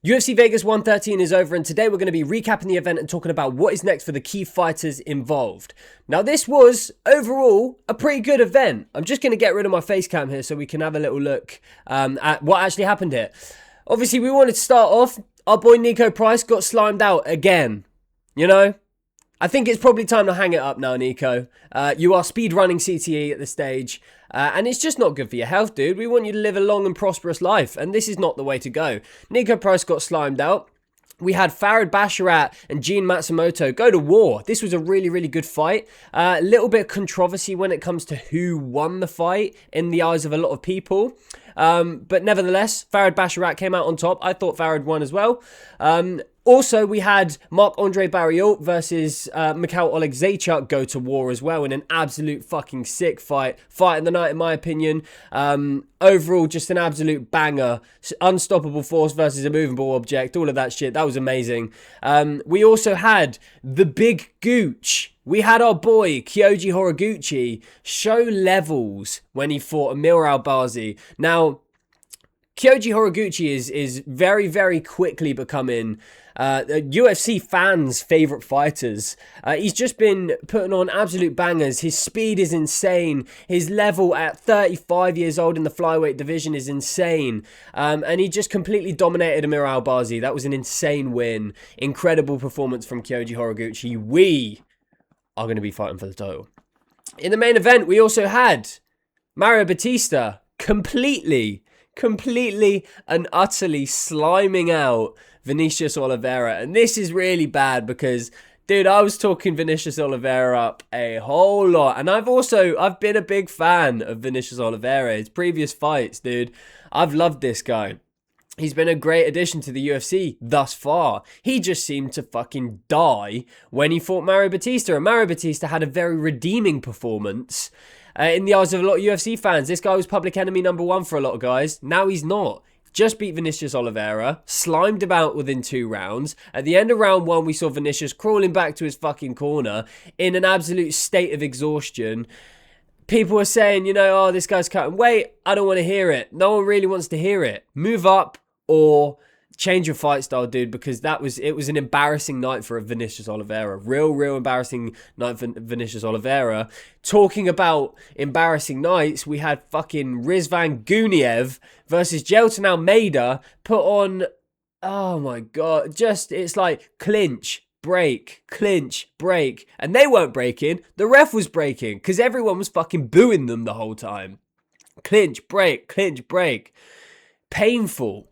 UFC Vegas 113 is over, and today we're going to be recapping the event and talking about what is next for the key fighters involved. Now, this was, overall, a pretty good event. I'm just going to get rid of my face cam here so we can have a little look at what actually happened here. Obviously, we wanted to start off. Our boy Niko Price got slimed out again. You know? I think it's probably time to hang it up now, Niko. You are speedrunning CTE at this stage, and it's just not good for your health, dude. We want you to live a long and prosperous life, and this is not the way to go. Niko Price got slimed out. We had Barriault and Gene Matsumoto go to war. This was a really, really good fight. A little bit of controversy when it comes to who won the fight in the eyes of a lot of people. But nevertheless, Barriault came out on top. I thought Farad won as well. Also, we had Marc-Andre Barriault versus Mikhail Oleksiejczuk go to war as well in an absolute fucking sick fight. Fight of the night, in my opinion. Overall, just an absolute banger. Unstoppable force versus a movable object. All of that shit. That was amazing. We also had the big gooch. We had our boy, Kyoji Horiguchi, show levels when he fought Amir Albazi. Now, Kyoji Horiguchi is very, very quickly becoming UFC fans' favourite fighters. He's just been putting on absolute bangers. His speed is insane. His level at 35 years old in the flyweight division is insane. And he just completely dominated Amir Albazi. That was an insane win. Incredible performance from Kyoji Horiguchi. We are going to be fighting for the title. In the main event, we also had Mario Bautista completely and utterly sliming out Vinicius Oliveira. And this is really bad because, dude, I was talking Vinicius Oliveira up a whole lot. And I've been a big fan of Vinicius Oliveira. His previous fights, dude. I've loved this guy. He's been a great addition to the UFC thus far. He just seemed to fucking die when he fought Mario Bautista. And Mario Bautista had a very redeeming performance in the eyes of a lot of UFC fans. This guy was public enemy number one for a lot of guys. Now he's not. Just beat Vinicius Oliveira, slimed him out within 2 rounds. At the end of round 1, we saw Vinicius crawling back to his fucking corner in an absolute state of exhaustion. People were saying, you know, oh, this guy's cutting weight. I don't want to hear it. No one really wants to hear it. Move up or change your fight style, dude, because it was an embarrassing night for Vinicius Oliveira. Real embarrassing night for Vinicius Oliveira. Talking about embarrassing nights, we had fucking Rizvan Kuniev versus Jelton Almeida put on, oh my god, just, it's like clinch, break, and they weren't breaking, the ref was breaking, because everyone was fucking booing them the whole time. Clinch, break, painful.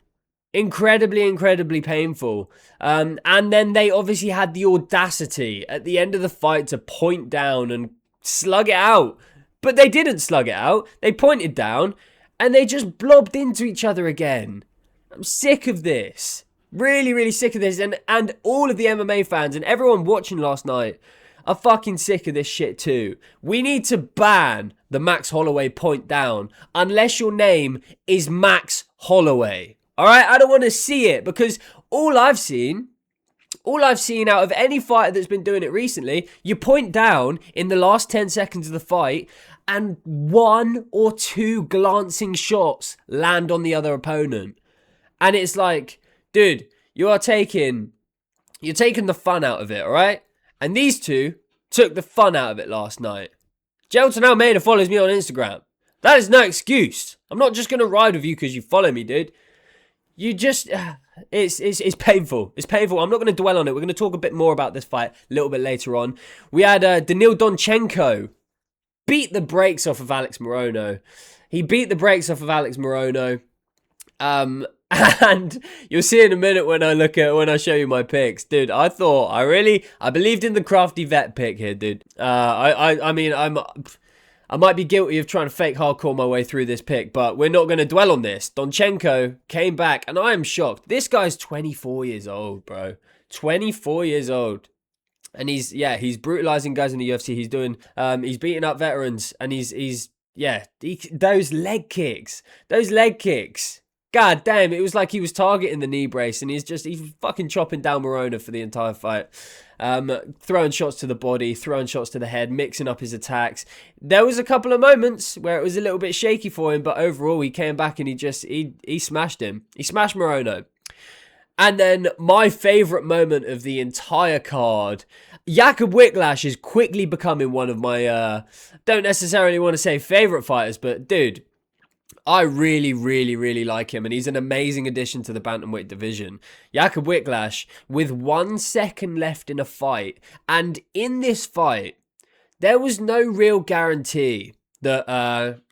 Incredibly painful. And then they obviously had the audacity at the end of the fight to point down and slug it out. But they didn't slug it out. They pointed down and they just blobbed into each other again. I'm sick of this. Really sick of this. And all of the MMA fans and everyone watching last night are fucking sick of this shit too. We need to ban the Max Holloway point down unless your name is Max Holloway. Alright, I don't want to see it because all I've seen out of any fighter that's been doing it recently, you point down in the last 10 seconds of the fight and 1 or 2 glancing shots land on the other opponent. And it's like, dude, you're taking the fun out of it, alright? And these two took the fun out of it last night. Jelton Almeida follows me on Instagram. That is no excuse. I'm not just going to ride with you because you follow me, dude. You just, it's painful. It's painful. I'm not going to dwell on it. We're going to talk a bit more about this fight a little bit later on. We had Danil Donchenko beat the brakes off of Alex Morono. He beat the brakes off of Alex Morono. And you'll see in a minute when I show you my picks. Dude, I believed in the crafty vet pick here, dude. I might be guilty of trying to fake hardcore my way through this pick, but we're not going to dwell on this. Donchenko came back, and I am shocked. This guy's 24 years old, bro. 24 years old. And he's brutalizing guys in the UFC. He's beating up veterans, and those leg kicks. God damn, it was like he was targeting the knee brace, and he's fucking chopping down Morono for the entire fight. Throwing shots to the body, throwing shots to the head, mixing up his attacks. There was a couple of moments where it was a little bit shaky for him, but overall he came back and he smashed him. He smashed Morono. And then my favourite moment of the entire card, Jakub Whiplash is quickly becoming one of my, don't necessarily want to say favourite fighters, but dude, I really, really, really like him, and he's an amazing addition to the bantamweight division. Jakub Whiplash, with 1 second left in a fight, and in this fight, there was no real guarantee that,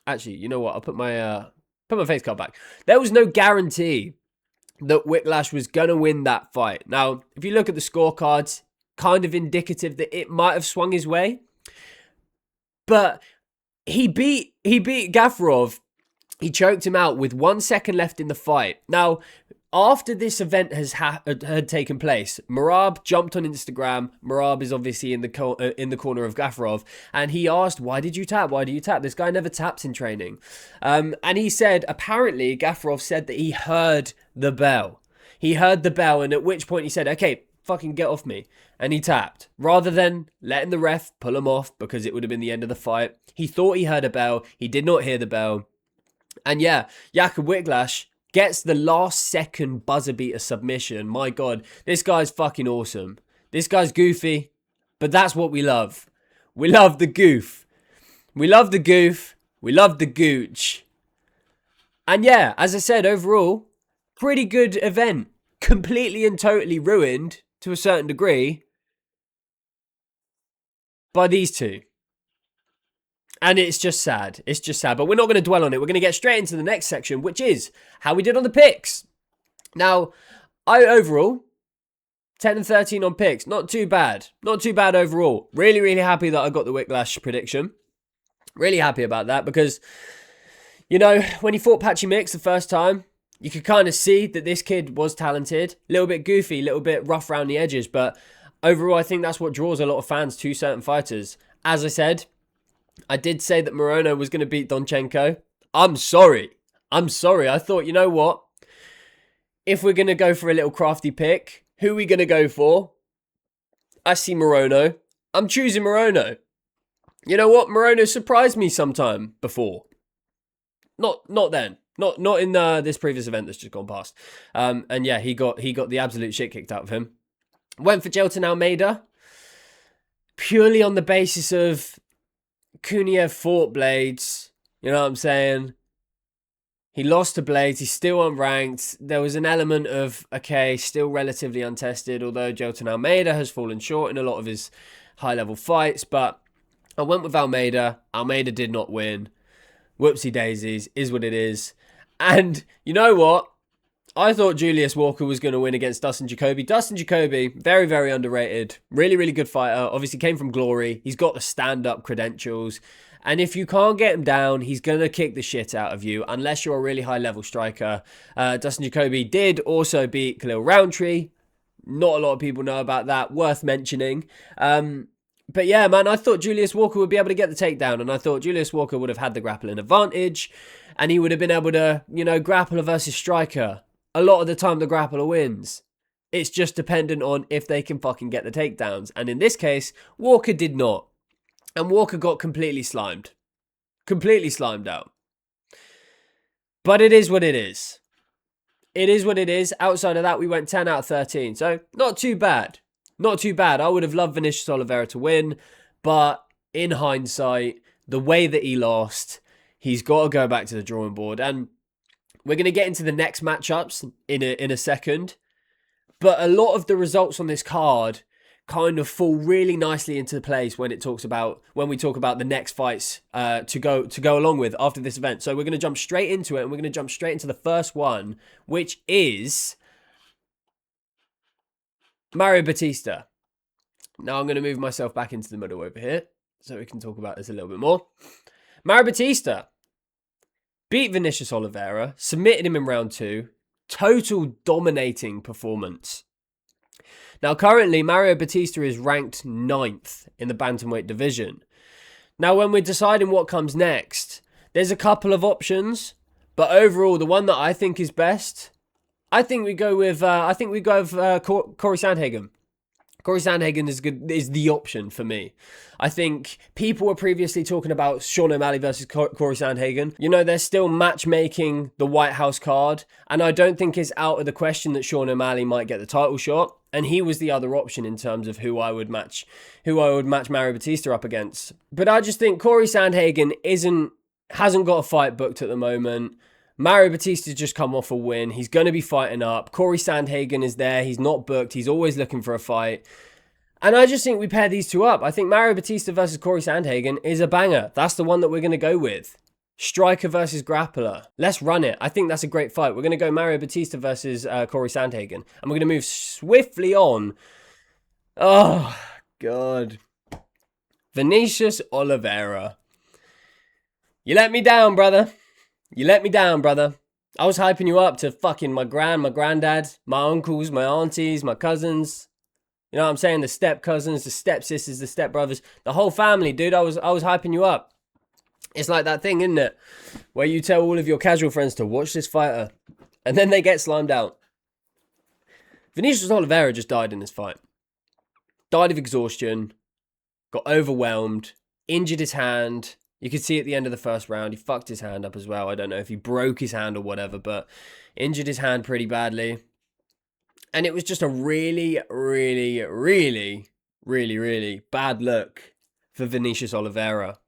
actually, you know what, I'll put my face card back. There was no guarantee that Whiplash was going to win that fight. Now, if you look at the scorecards, kind of indicative that it might have swung his way, but he beat Gafarov. He choked him out with 1 second left in the fight. Now, after this event had taken place, Merab jumped on Instagram. Merab is obviously in the corner of Gafarov, and he asked, "Why did you tap? Why do you tap? This guy never taps in training." And he said, apparently, Gafarov said that he heard the bell. He heard the bell, and at which point he said, "Okay, fucking get off me." And he tapped. Rather than letting the ref pull him off because it would have been the end of the fight, he thought he heard a bell. He did not hear the bell. And yeah, Jakub Whiplash gets the last second buzzer beater submission. My God, this guy's fucking awesome. This guy's goofy, but that's what we love. We love the goof. We love the goof. We love the gooch. And yeah, as I said, overall, pretty good event. Completely and totally ruined, to a certain degree, by these two. And it's just sad. It's just sad. But we're not going to dwell on it. We're going to get straight into the next section, which is how we did on the picks. Now, I overall, 10 and 13 on picks. Not too bad. Not too bad overall. Really, really happy that I got the Whiplash prediction. Really happy about that because, you know, when he fought Patchy Mix the first time, you could kind of see that this kid was talented. A little bit goofy, a little bit rough around the edges. But overall, I think that's what draws a lot of fans to certain fighters. As I said, I did say that Morono was going to beat Donchenko. I'm sorry. I thought, you know what? If we're going to go for a little crafty pick, who are we going to go for? I see Morono. I'm choosing Morono. You know what? Morono surprised me sometime before. Not then. Not in this previous event that's just gone past. And yeah, he got the absolute shit kicked out of him. Went for Jelton Almeida. Purely on the basis of Kuniev fought Blades, you know what I'm saying? He lost to Blades, he's still unranked. There was an element of, okay, still relatively untested, although Jelton Almeida has fallen short in a lot of his high-level fights, but I went with Almeida. Almeida did not win. Whoopsie daisies, is what it is. And you know what? I thought Julius Walker was going to win against Dustin Jacoby. Dustin Jacoby, very, very underrated. Really, really good fighter. Obviously came from Glory. He's got the stand-up credentials. And if you can't get him down, he's going to kick the shit out of you unless you're a really high-level striker. Dustin Jacoby did also beat Khalil Roundtree. Not a lot of people know about that. Worth mentioning. But yeah, man, I thought Julius Walker would be able to get the takedown. And I thought Julius Walker would have had the grappling advantage. And he would have been able to, you know, grappler versus striker. A lot of the time, the grappler wins. It's just dependent on if they can fucking get the takedowns. And in this case, Walker did not. And Walker got completely slimed. Completely slimed out. But it is what it is. It is what it is. Outside of that, we went 10 out of 13. So, not too bad. Not too bad. I would have loved Vinicius Oliveira to win. But in hindsight, the way that he lost, he's got to go back to the drawing board. And we're going to get into the next matchups in a second. But a lot of the results on this card kind of fall really nicely into place when we talk about the next fights to go along with after this event. So we're going to jump straight into it, and we're going to jump straight into the first one, which is Mario Bautista. Now I'm going to move myself back into the middle over here so we can talk about this a little bit more. Mario Bautista beat Vinicius Oliveira, submitted him in round 2. Total dominating performance. Now, currently, Mario Bautista is ranked 9th in the bantamweight division. Now, when we're deciding what comes next, there's a couple of options, but overall, the one that I think is best, I think we go with Corey Sandhagen. Corey Sandhagen is the option for me. I think people were previously talking about Sean O'Malley versus Corey Sandhagen. You know, they're still matchmaking the White House card, and I don't think it's out of the question that Sean O'Malley might get the title shot. And he was the other option in terms of who I would match Mario Bautista up against. But I just think Corey Sandhagen hasn't got a fight booked at the moment. Mario Batista's just come off a win. He's going to be fighting up. Corey Sandhagen is there. He's not booked. He's always looking for a fight. And I just think we pair these two up. I think Mario Bautista versus Corey Sandhagen is a banger. That's the one that we're going to go with. Striker versus grappler. Let's run it. I think that's a great fight. We're going to go Mario Bautista versus Corey Sandhagen. And we're going to move swiftly on. Oh, God. Vinicius Oliveira. You let me down, brother. You let me down, brother. I was hyping you up to fucking my granddad, my uncles, my aunties, my cousins. You know what I'm saying? The step cousins, the step sisters, the step brothers, the whole family, dude. I was hyping you up. It's like that thing, isn't it? Where you tell all of your casual friends to watch this fighter, and then they get slimed out. Vinicius Oliveira just died in this fight. Died of exhaustion. Got overwhelmed. Injured his hand. You could see at the end of the first round, he fucked his hand up as well. I don't know if he broke his hand or whatever, but injured his hand pretty badly. And it was just a really, really, really, really, really bad look for Vinicius Oliveira.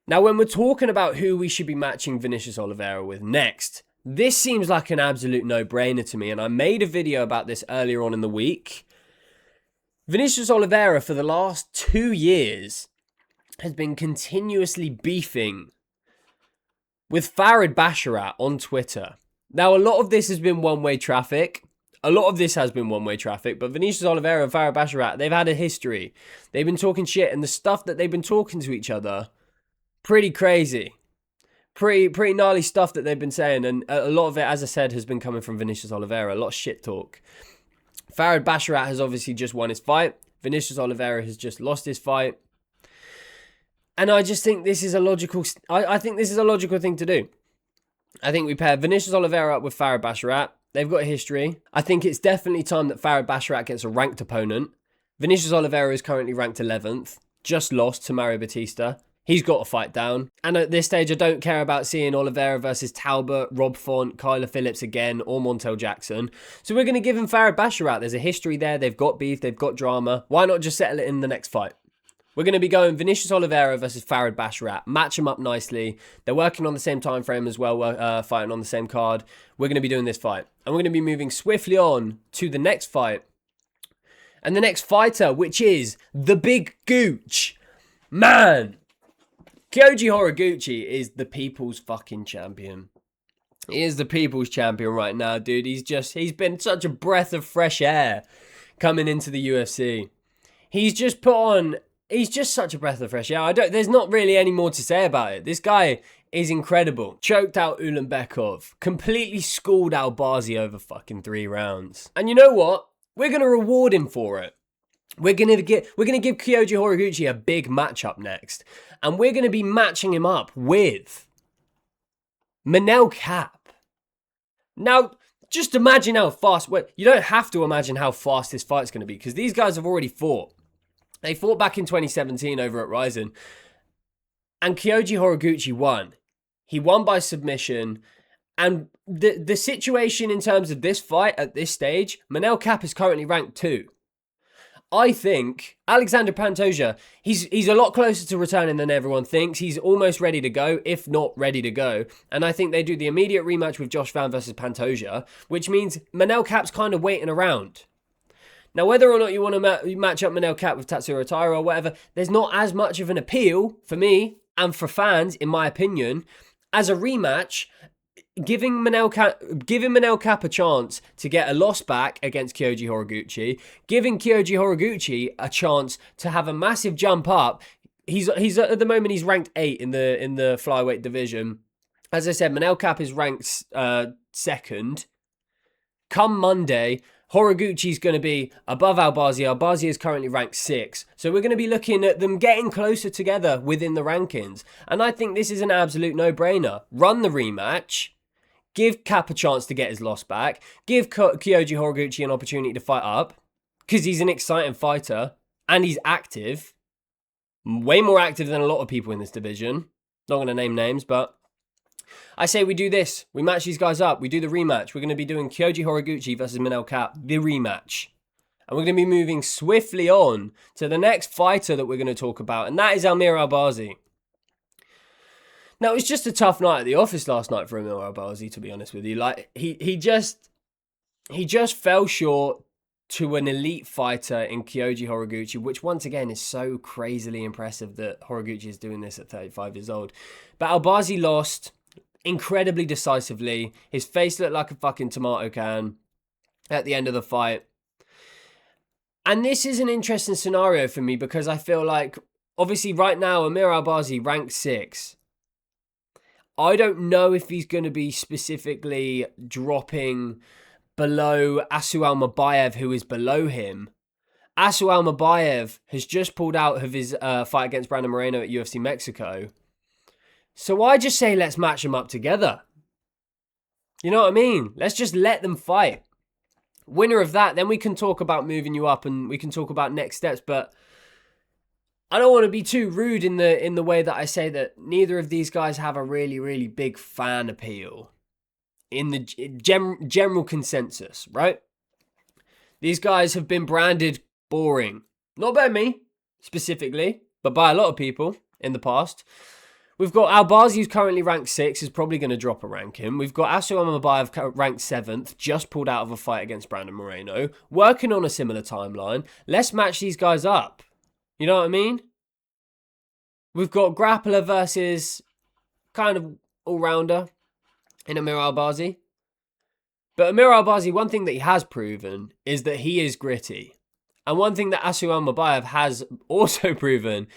Now, when we're talking about who we should be matching Vinicius Oliveira with next, this seems like an absolute no-brainer to me, and I made a video about this earlier on in the week. Vinicius Oliveira, for the last 2 years, has been continuously beefing with Farid Basharat on Twitter. Now, a lot of this has been one-way traffic. But Vinicius Oliveira and Farid Basharat, they've had a history. They've been talking shit, and the stuff that they've been talking to each other, pretty crazy. Pretty gnarly stuff that they've been saying, and a lot of it, as I said, has been coming from Vinicius Oliveira. A lot of shit talk. Farid Basharat has obviously just won his fight. Vinicius Oliveira has just lost his fight. And I just think this is a logical... I think this is a logical thing to do. I think we pair Vinicius Oliveira up with Farid Basharat. They've got a history. I think it's definitely time that Farid Basharat gets a ranked opponent. Vinicius Oliveira is currently ranked 11th. Just lost to Mario Bautista. He's got to fight down. And at this stage, I don't care about seeing Oliveira versus Talbot, Rob Font, Kyler Phillips again, or Montel Jackson. So we're going to give him Farid Basharat. There's a history there. They've got beef. They've got drama. Why not just settle it in the next fight? We're going to be going Vinicius Oliveira versus Farid Basharat. Match them up nicely. They're working on the same time frame as well, fighting on the same card. We're going to be doing this fight. And we're going to be moving swiftly on to the next fight. And the next fighter, which is the Big Gooch. Man! Kyoji Horiguchi is the people's fucking champion. He is the people's champion right now, dude. He's been such a breath of fresh air coming into the UFC. He's just such a breath of fresh air. There's not really any more to say about it. This guy is incredible. Choked out Ulanbekov. Completely schooled Albazi over fucking 3 rounds. And you know what? We're going to reward him for it. We're going to give Kyoji Horiguchi a big matchup next. And we're going to be matching him up with Manel Kape. Now, just imagine how fast... Well, you don't have to imagine how fast this fight's going to be, because these guys have already fought. They fought back in 2017 over at Ryzen. And Kyoji Horiguchi won. He won by submission. And the situation in terms of this fight at this stage, Manel Kape is currently ranked 2. I think Alexander Pantoja, he's a lot closer to returning than everyone thinks. He's almost ready to go, if not ready to go. And I think they do the immediate rematch with Josh Van versus Pantoja, which means Manel Kape's kind of waiting around. Now, whether or not you want to match up Manel Kape with Tatsuro Taira or whatever, there's not as much of an appeal for me and for fans, in my opinion, as a rematch. Giving Manel Kape a chance to get a loss back against Kyoji Horiguchi, giving Kyoji Horiguchi a chance to have a massive jump up. He's at the moment he's ranked 8 in the flyweight division. As I said, Manel Kape is ranked 2nd. Come Monday, Horiguchi's going to be above Albazi. Albazi is currently ranked 6. So we're going to be looking at them getting closer together within the rankings. And I think this is an absolute no-brainer. Run the rematch. Give Kape a chance to get his loss back. Give Kyoji Horiguchi an opportunity to fight up. because he's an exciting fighter and he's active. Way more active than a lot of people in this division. Not going to name names, but I say we do this. We match these guys up. We do the rematch. We're going to be doing Kyoji Horiguchi versus Minel Cap, the rematch. And we're going to be moving swiftly on to the next fighter that we're going to talk about, and that is Amir Albazi. Now, it was just a tough night at the office last night for Amir Albazi, to be honest with you. Like, he just fell short to an elite fighter in Kyoji Horiguchi, which once again is so crazily impressive that Horiguchi is doing this at 35 years old. But Albazi lost incredibly decisively. His face looked like a fucking tomato can at the end of the fight. And this is an interesting scenario for me because I feel like, obviously right now, Amir Albazi ranked 6. I don't know if he's going to be specifically dropping below Asu Almabayev, who is below him. Asu Almabayev has just pulled out of his fight against Brandon Moreno at UFC Mexico. So I just say let's match them up together. You know what I mean? Let's just let them fight. Winner of that, then we can talk about moving you up and we can talk about next steps. But I don't want to be too rude in the way that I say that neither of these guys have a really, really big fan appeal in the general consensus, right? These guys have been branded boring. Not by me, specifically, but by a lot of people in the past. We've got Albazi, who's currently ranked 6, is probably going to drop a ranking. We've got Asu Almabayev ranked 7th, just pulled out of a fight against Brandon Moreno, working on a similar timeline. Let's match these guys up. You know what I mean? We've got grappler versus kind of all-rounder in Amir Albazi. But Amir Albazi, one thing that he has proven is that he is gritty. And one thing that Asu Almabayev has also proven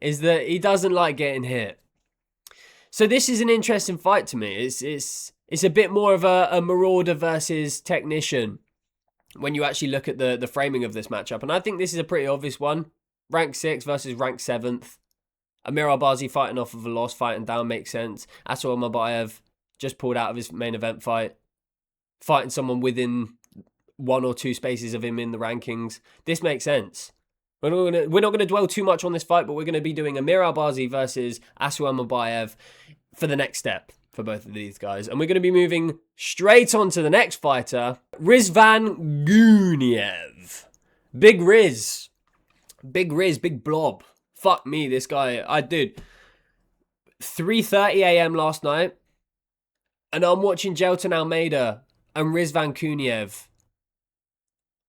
is that he doesn't like getting hit. So this is an interesting fight to me. It's a bit more of a marauder versus technician when you actually look at the framing of this matchup. And I think this is a pretty obvious one. Rank 6 versus rank 7th. Amir Albazi fighting off of a loss, fighting down makes sense. Asu Almabayev just pulled out of his main event fight. Fighting someone within 1 or 2 spaces of him in the rankings. This makes sense. We're not going to dwell too much on this fight, but we're going to be doing Amir Albazi versus Asu Almabayev for the next step for both of these guys. And we're going to be moving straight on to the next fighter, Rizvan Kuniev. Big Riz. Big blob. Fuck me, this guy. I did 3:30 a.m. last night, and I'm watching Jelton Almeida and Rizvan Kuniev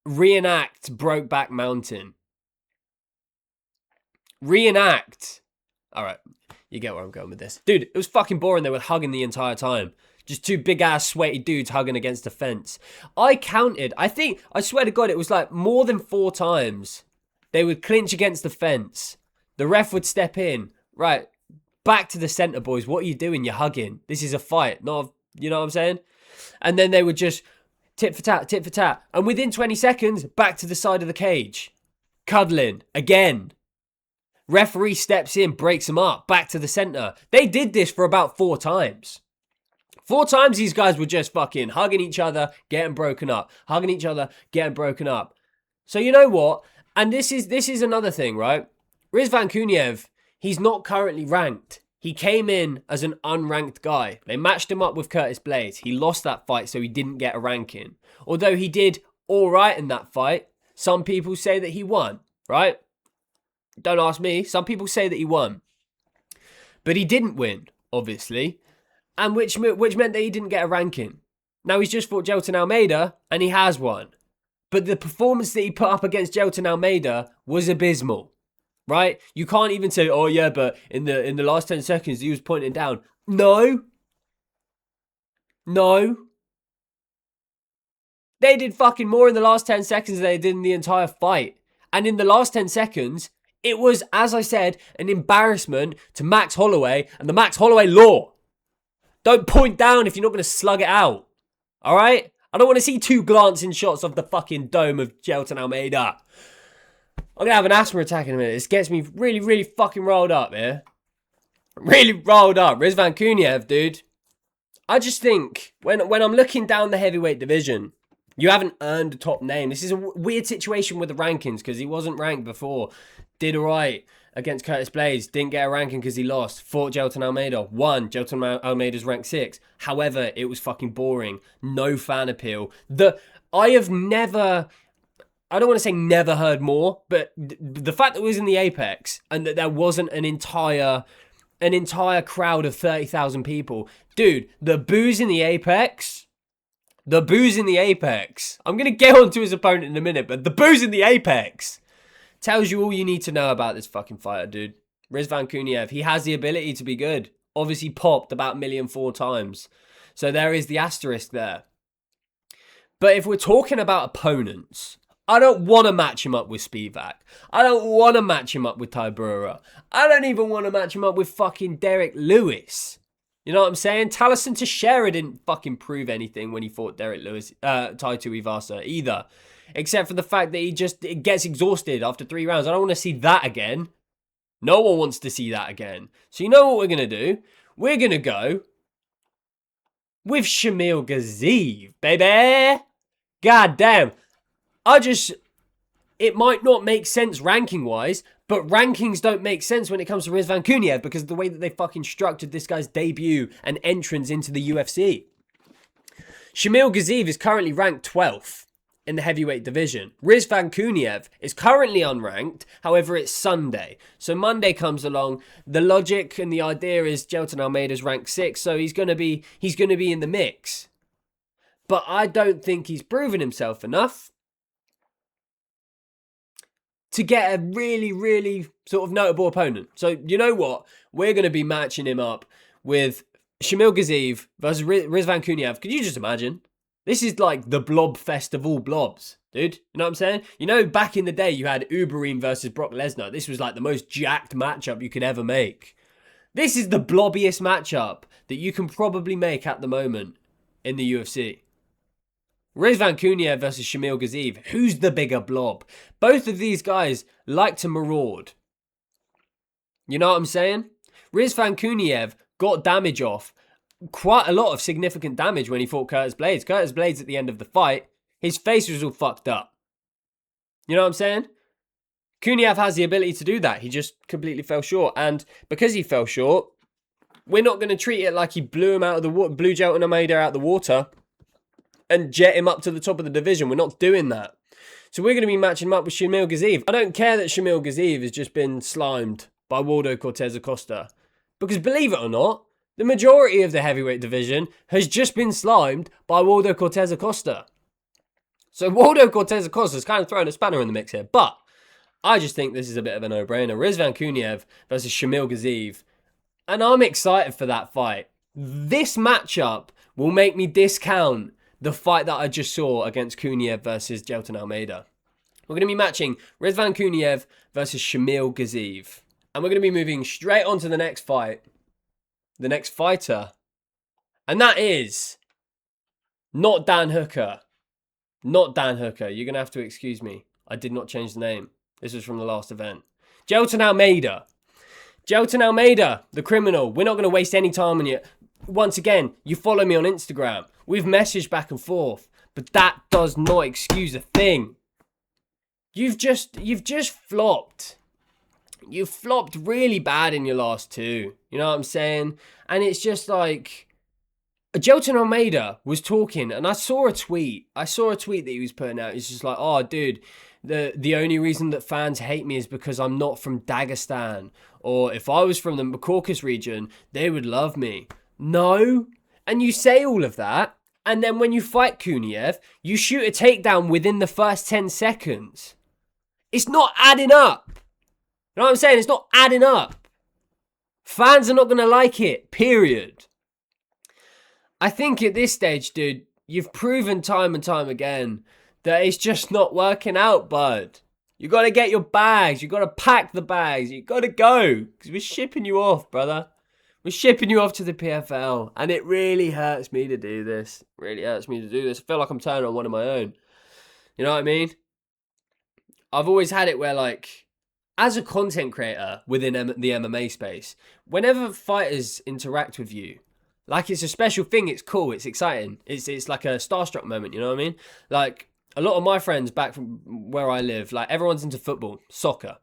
reenact Brokeback Mountain. Reenact. All right, you get where I'm going with this. Dude, it was fucking boring. They were hugging the entire time. Just 2 big-ass sweaty dudes hugging against a fence. I counted, I swear to God, it was like more than 4 times. They would clinch against the fence. The ref would step in. Right, back to the center, boys. What are you doing? You're hugging. This is a fight, not, you know what I'm saying? And then they would just tit for tat, tit for tat. And within 20 seconds, back to the side of the cage. Cuddling. Again. Referee steps in, breaks them up. Back to the center. They did this for about 4 times. 4 times these guys were just fucking hugging each other, getting broken up. Hugging each other, getting broken up. So you know what? And this is another thing, right? Rizvan Kuniev, he's not currently ranked. He came in as an unranked guy. They matched him up with Curtis Blades. He lost that fight, so he didn't get a ranking. Although he did all right in that fight, some people say that he won, right? Don't ask me. Some people say that he won. But he didn't win, obviously. And which meant that he didn't get a ranking. Now he's just fought Jelton Almeida, and he has won. But the performance that he put up against Jelton Almeida was abysmal. Right? You can't even say, oh yeah, but in the last 10 seconds, he was pointing down. No. They did fucking more in the last 10 seconds than they did in the entire fight. And in the last 10 seconds, it was, as I said, an embarrassment to Max Holloway and the Max Holloway law. Don't point down if you're not going to slug it out. All right? I don't want to see 2 glancing shots of the fucking dome of Jelton Almeida. I'm going to have an asthma attack in a minute. This gets me really, really fucking rolled up, yeah? Really rolled up. Rizvan Kuniev, dude. I just think, when I'm looking down the heavyweight division, You haven't earned a top name. This is a weird situation with the rankings because he wasn't ranked before. Did all right against Curtis Blades. Didn't get a ranking because he lost. Fought Jailton Almeida. Won. Jailton Almeida's ranked 6. However, it was fucking boring. No fan appeal. I don't want to say never heard more, but the fact that it was in the Apex and that there wasn't an entire crowd of 30,000 people. Dude, the booze in the Apex. I'm going to get onto his opponent in a minute, but the booze in the Apex tells you all you need to know about this fucking fighter, dude. Rizvan Kuniev, he has the ability to be good. Obviously popped about 1,000,004 times. So there is the asterisk there. But if we're talking about opponents, I don't want to match him up with Spivak. I don't want to match him up with Ty Brewer. I don't even want to match him up with fucking Derek Lewis. You know what I'm saying? Taliesin Teixeira didn't fucking prove anything when he fought Derek Lewis, Tai Tuivasa either. Except for the fact that it gets exhausted after 3 rounds. I don't want to see that again. No one wants to see that again. So you know what we're going to do? We're going to go with Shamil Gaziev, baby. God damn. It might not make sense ranking-wise, but rankings don't make sense when it comes to Rizvan Kuniev because of the way that they fucking structured this guy's debut and entrance into the UFC. Shamil Gaziev is currently ranked 12th in the heavyweight division. Rizvan Kuniev is currently unranked, however it's Sunday. So Monday comes along, the logic and the idea is Jailton Almeida's ranked 6th, so he's gonna be in the mix. But I don't think he's proven himself enough to get a really, really sort of notable opponent. So, you know what? We're going to be matching him up with Shamil Gaziev versus Rizvan Kuniev. Could you just imagine? This is like the blob fest of all blobs, dude. You know what I'm saying? You know, back in the day, you had Uberin versus Brock Lesnar. This was like the most jacked matchup you could ever make. This is the blobbiest matchup that you can probably make at the moment in the UFC. Rizvan Kuniev versus Shamil Gaziev. Who's the bigger blob? Both of these guys like to maraud. You know what I'm saying? Rizvan Kuniev got damage off. Quite a lot of significant damage when he fought Curtis Blades. Curtis Blades at the end of the fight, his face was all fucked up. You know what I'm saying? Kuniev has the ability to do that. He just completely fell short. And because he fell short, we're not going to treat it like he blew him out of the water, blew Jailton Almeida out of the water and jet him up to the top of the division. We're not doing that. So we're going to be matching him up with Shamil Gaziev. I don't care that Shamil Gaziev has just been slimed by Waldo Cortez Acosta. Because believe it or not, the majority of the heavyweight division has just been slimed by Waldo Cortez Acosta. So Waldo Cortez Acosta is kind of throwing a spanner in the mix here. But I just think this is a bit of a no-brainer. Rizvan Kuniev versus Shamil Gaziev. And I'm excited for that fight. This matchup will make me discount the fight that I just saw against Kuniev versus Jailton Almeida. We're going to be matching Rizvan Kuniev versus Shamil Gaziev. And we're going to be moving straight on to the next fight. The next fighter. And that is not Dan Hooker. Not Dan Hooker. You're going to have to excuse me. I did not change the name. This was from the last event. Jailton Almeida. Jailton Almeida, the criminal. We're not going to waste any time on you. Once again, you follow me on Instagram. We've messaged back and forth, but that does not excuse a thing. You've just flopped. You flopped really bad in your last 2. You know what I'm saying? And it's just like Jailton Almeida was talking, and I saw a tweet that he was putting out. He's just like, "Oh, dude, the only reason that fans hate me is because I'm not from Dagestan, or if I was from the Caucasus region, they would love me." No. And you say all of that, and then when you fight Kuniev, you shoot a takedown within the first 10 seconds. It's not adding up. You know what I'm saying? It's not adding up. Fans are not going to like it, period. I think at this stage, dude, you've proven time and time again that it's just not working out, bud. You got to get your bags. You got to pack the bags. You got to go, because we're shipping you off, brother. We're shipping you off to the PFL, and it really hurts me to do this. It really hurts me to do this. I feel like I'm turning on one of my own. You know what I mean? I've always had it where, like, as a content creator within the MMA space, whenever fighters interact with you, Like, it's a special thing. It's cool. It's exciting. It's like a starstruck moment, you know what I mean? Like, a lot of my friends back from where I live, like, everyone's into football, soccer.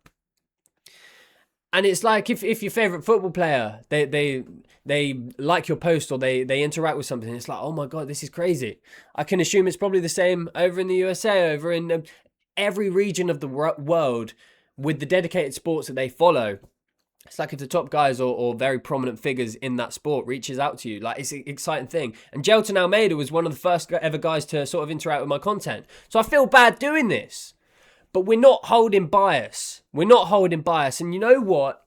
And it's like, if your favourite football player, they like your post or they interact with something, it's like, oh my God, this is crazy. I can assume it's probably the same over in the USA, over in every region of the world with the dedicated sports that they follow. It's like if the top guys or very prominent figures in that sport reaches out to you, like, it's an exciting thing. And Gelton Almeida was one of the first ever guys to sort of interact with my content. So I feel bad doing this. But we're not holding bias. We're not holding bias. And you know what?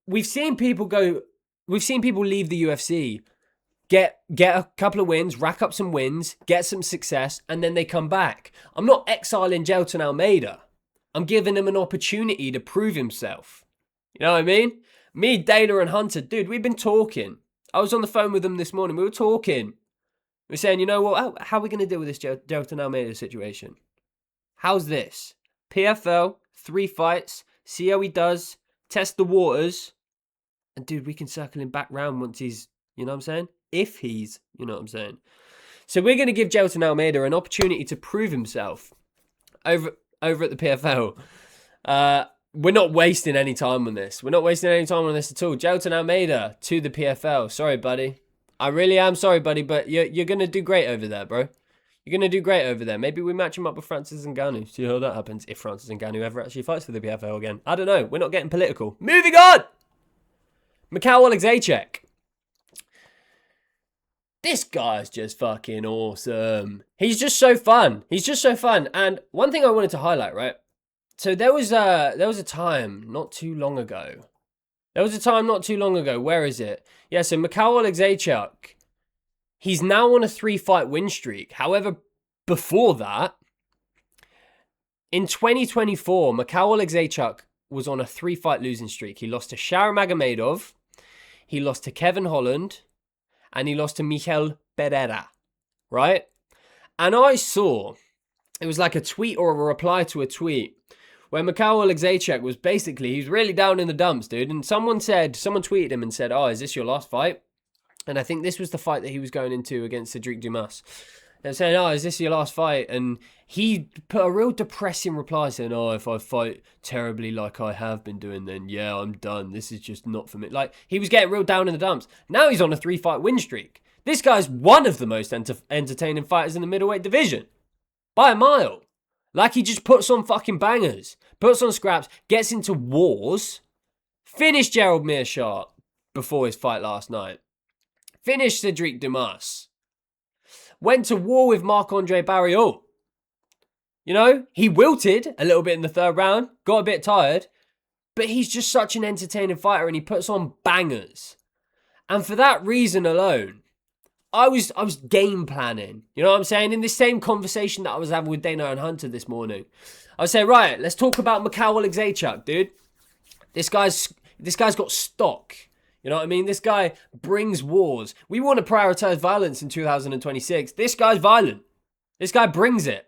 We've seen people leave the UFC, get a couple of wins, rack up some wins, get some success, and then they come back. I'm not exiling Gelton Almeida. I'm giving him an opportunity to prove himself. You know what I mean? Me, Dana, and Hunter, dude, we've been talking. I was on the phone with them this morning. We were talking. We were saying, you know what? How are we going to deal with this Gelton Almeida situation? How's this? PFL, 3 fights, see how he does, test the waters, and dude, we can circle him back round once he's, you know what I'm saying? If he's, you know what I'm saying? So we're going to give Gelton Almeida an opportunity to prove himself over at the PFL. We're not wasting any time on this. We're not wasting any time on this at all. Gelton Almeida to the PFL. Sorry, buddy. I really am sorry, buddy, but you're going to do great over there, bro. You're going to do great over there. Maybe we match him up with Francis Ngannou. See how that happens if Francis Ngannou ever actually fights for the PFL again. I don't know. We're not getting political. Moving on! Mikhail Oleksiejczuk. This guy's just fucking awesome. He's just so fun. He's just so fun. And one thing I wanted to highlight, right? So there was a time not too long ago. Where is it? Yeah, so Mikhail Oleksiejczuk, he's now on a 3-fight win streak. However, before that, in 2024, Mikhail Oleksiejczuk was on a 3-fight losing streak. He lost to Sharon Magomedov, he lost to Kevin Holland, and he lost to Miguel Pereira, right? And I saw, it was like a tweet or a reply to a tweet, where Mikhail Oleksiejczuk was basically, he was really down in the dumps, dude. And someone tweeted him and said, oh, is this your last fight? And I think this was the fight that he was going into against Cedric Dumas. They're saying, oh, is this your last fight? And he put a real depressing reply saying, oh, if I fight terribly like I have been doing, then yeah, I'm done. This is just not for me. Like, he was getting real down in the dumps. Now he's on a 3-fight win streak. This guy's one of the most entertaining fighters in the middleweight division. By a mile. Like, he just puts on fucking bangers. Puts on scraps. Gets into wars. Finished Gerald Meerschaert before his fight last night. Finished Cedric Dumas. Went to war with Marc-Andre Barriault. You know, he wilted a little bit in the 3rd round. Got a bit tired. But he's just such an entertaining fighter and he puts on bangers. And for that reason alone, I was game planning. You know what I'm saying? In this same conversation that I was having with Dana and Hunter this morning. I was saying, right, let's talk about Mikhail Oleksiejczuk, dude. This guy's got stock. You know what I mean? This guy brings wars. We want to prioritize violence in 2026. This guy's violent. This guy brings it.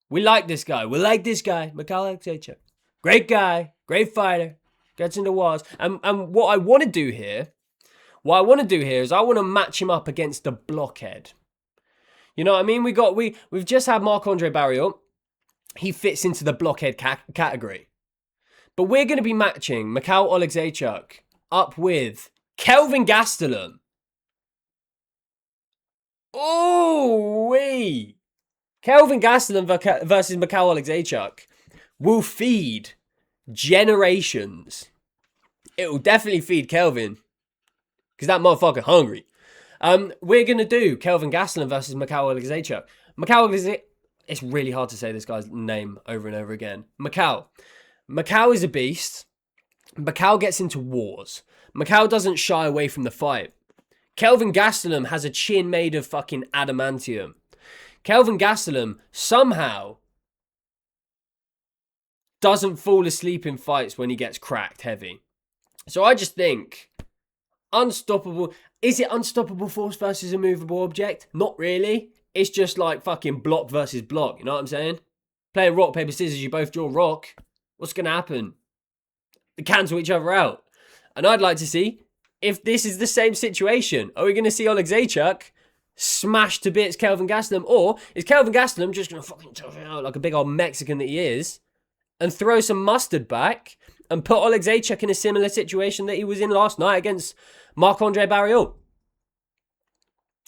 We like this guy. Mikhail Oleksiejczuk. Great guy. Great fighter. Gets into wars. And what I want to do here is I want to match him up against the blockhead. You know what I mean? We've just had Marc-Andre Barriault. He fits into the blockhead category. But we're going to be matching Mikhail Oleksiejczuk up with Kelvin Gastelum. Oh-wee! Kelvin Gastelum versus Mikhail Oleksiejczuk will feed generations. It will definitely feed Kelvin. Because that motherfucker hungry. We're going to do Kelvin Gastelum versus Mikhail Oleksiejczuk. It's really hard to say this guy's name over and over again. Mikhail is a beast. Mikhail gets into wars. Mikhail doesn't shy away from the fight. Kelvin Gastelum has a chin made of fucking adamantium. Kelvin Gastelum somehow doesn't fall asleep in fights when he gets cracked heavy. So I just think, unstoppable. Is it unstoppable force versus immovable object? Not really. It's just like fucking block versus block. You know what I'm saying? Playing rock, paper, scissors, you both draw rock. What's going to happen? They cancel each other out. And I'd like to see if this is the same situation. Are we going to see Oleksiejczuk smash to bits Kelvin Gastelum? Or is Kelvin Gastelum just going to fucking tough it out like a big old Mexican that he is and throw some mustard back and put Oleksiejczuk in a similar situation that he was in last night against Marc-Andre Barriault?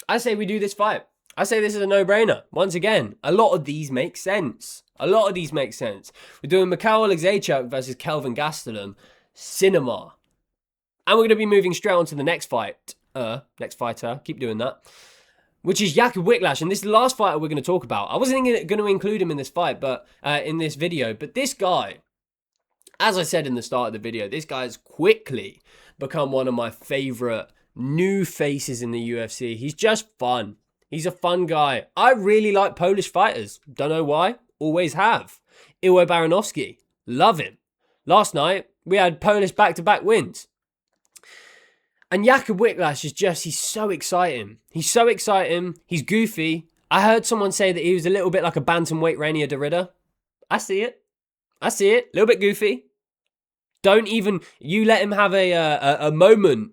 I say we do this fight. I say this is a no-brainer. Once again, a lot of these make sense. A lot of these make sense. We're doing Mikhail Oleksiejczuk versus Kelvin Gastelum. Cinema. And we're going to be moving straight on to the next fight. Next fighter. Keep doing that. Which is Jakub Whitlash. And this is the last fighter we're going to talk about. I wasn't going to include him in this fight, but in this video. But this guy, as I said in the start of the video, this guy has quickly become one of my favorite new faces in the UFC. He's just fun. He's a fun guy. I really like Polish fighters. Don't know why. Always have. Iwo Baranowski. Love him. Last night, we had Polish back-to-back wins. And Jakub Whitlash is just, he's so exciting. He's so exciting. He's goofy. I heard someone say that he was a little bit like a bantamweight Reinier de Ridder. I see it. I see it. A little bit goofy. Don't even, you let him have a moment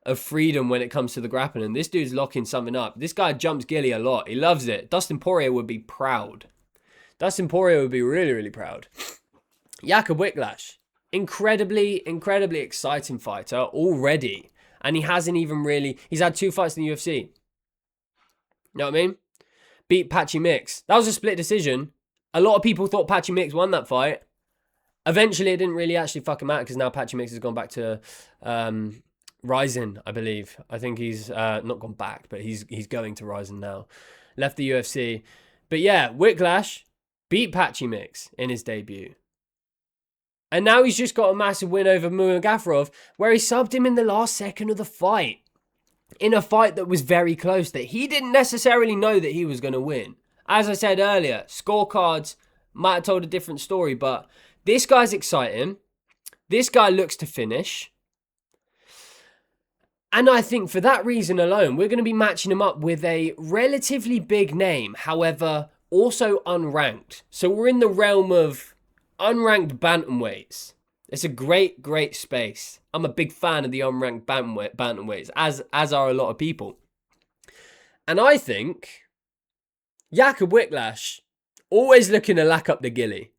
of freedom when it comes to the grappling. This dude's locking something up. This guy jumps ghillie a lot. He loves it. Dustin Poirier would be proud. Dustin Poirier would be really, really proud. Jakub Whitlash, incredibly exciting fighter already. And he hasn't even really, he's had 2 fights in the UFC. You know what I mean? Beat Patchy Mix. That was a split decision. A lot of people thought Patchy Mix won that fight. Eventually, it didn't really actually fucking matter because now Patchy Mix has gone back to Ryzen, I believe. I think he's not gone back, but he's going to Ryzen now. Left the UFC. But yeah, Whitlash beat Patchy Mix in his debut. And now he's just got a massive win over Mugafarov, where he subbed him in the last second of the fight. In a fight that was very close, that he didn't necessarily know that he was going to win. As I said earlier, scorecards might have told a different story, but this guy's exciting. This guy looks to finish. And I think for that reason alone, we're going to be matching him up with a relatively big name, however, also unranked. So we're in the realm of unranked bantamweights. It's a great space. I'm a big fan of the unranked bantamweights, as are a lot of people. And I think Jakub Whitlash, always looking to lack up the ghillie.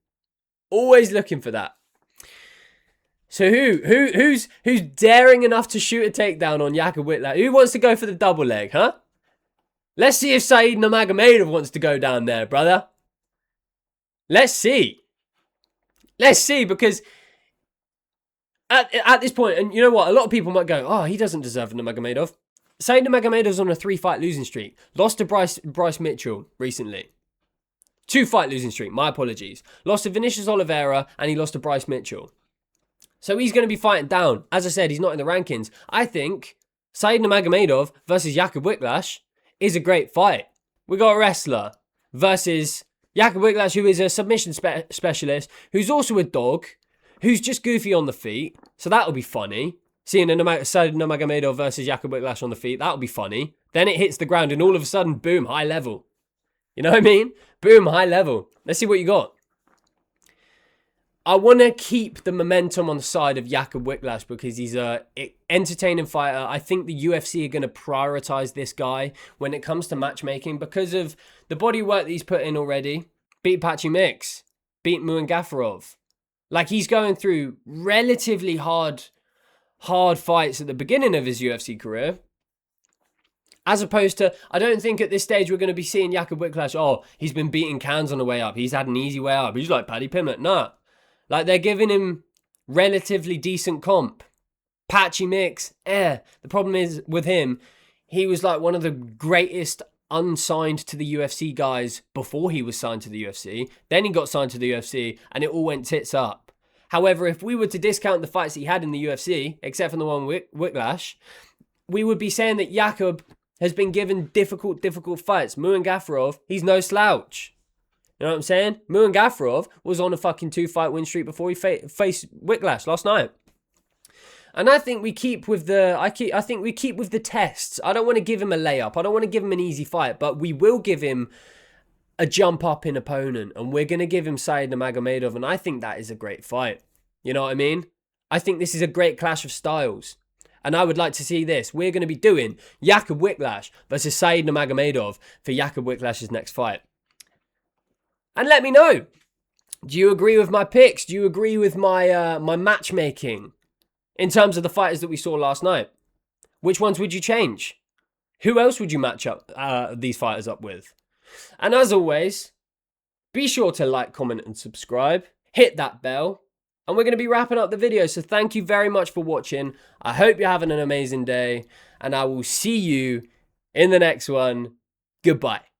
Always looking for that. So who's daring enough to shoot a takedown on Jakub Whitlash? Who wants to go for the double leg, huh? Let's see if Said Nurmagomedov wants to go down there, brother. Let's see. Let's see, because at this point, and you know what? A lot of people might go, oh, he doesn't deserve Nurmagomedov. Said Nurmagomedov's on a 3-fight losing streak. Lost to Bryce Mitchell recently. 2-fight losing streak, my apologies. Lost to Vinicius Oliveira and he lost to Bryce Mitchell. So he's going to be fighting down. As I said, he's not in the rankings. I think Said Nurmagomedov versus Jakub Whitlash is a great fight. We got a wrestler versus Jakub Whitlash, who is a submission specialist, who's also a dog, who's just goofy on the feet. So that'll be funny. Seeing a Said Nurmagomedov versus Jakub Whitlash on the feet, that'll be funny. Then it hits the ground and all of a sudden, boom, high level. You know what I mean? Boom, high level. Let's see what you got. I want to keep the momentum on the side of Jakub Whitlash because he's a entertaining fighter. I think the UFC are going to prioritize this guy when it comes to matchmaking because of the body work that he's put in already. Beat Patchy Mix. Beat Mugafarov. Like, he's going through relatively hard fights at the beginning of his UFC career. As opposed to, I don't think at this stage we're going to be seeing Jakub Whitlash, oh, he's been beating cans on the way up. He's had an easy way up. He's like Paddy Pimblett. Nah. Like, they're giving him relatively decent comp. Patchy Mix, The problem is with him, he was like one of the greatest unsigned to the UFC guys before he was signed to the UFC. Then he got signed to the UFC and it all went tits up. However, if we were to discount the fights that he had in the UFC, except for the one with Whitlash, we would be saying that Jakub has been given difficult fights. Mugafarov, he's no slouch. You know what I'm saying? Mugafarov was on a fucking 2-fight win streak before he faced Whitlash last night. And I think we keep with the I think we keep with the tests. I don't want to give him a layup. I don't want to give him an easy fight, but we will give him a jump up in opponent, and we're going to give him Said Nurmagomedov, and I think that is a great fight. You know what I mean? I think this is a great clash of styles. And I would like to see this. We're going to be doing Jakub Whitlash versus Said Nurmagomedov for Jakub Whitlash's next fight. And let me know. Do you agree with my picks? Do you agree with my my matchmaking in terms of the fighters that we saw last night? Which ones would you change? Who else would you match up these fighters up with? And as always, be sure to like, comment, and subscribe. Hit that bell. And we're going to be wrapping up the video. So thank you very much for watching. I hope you're having an amazing day. And I will see you in the next one. Goodbye.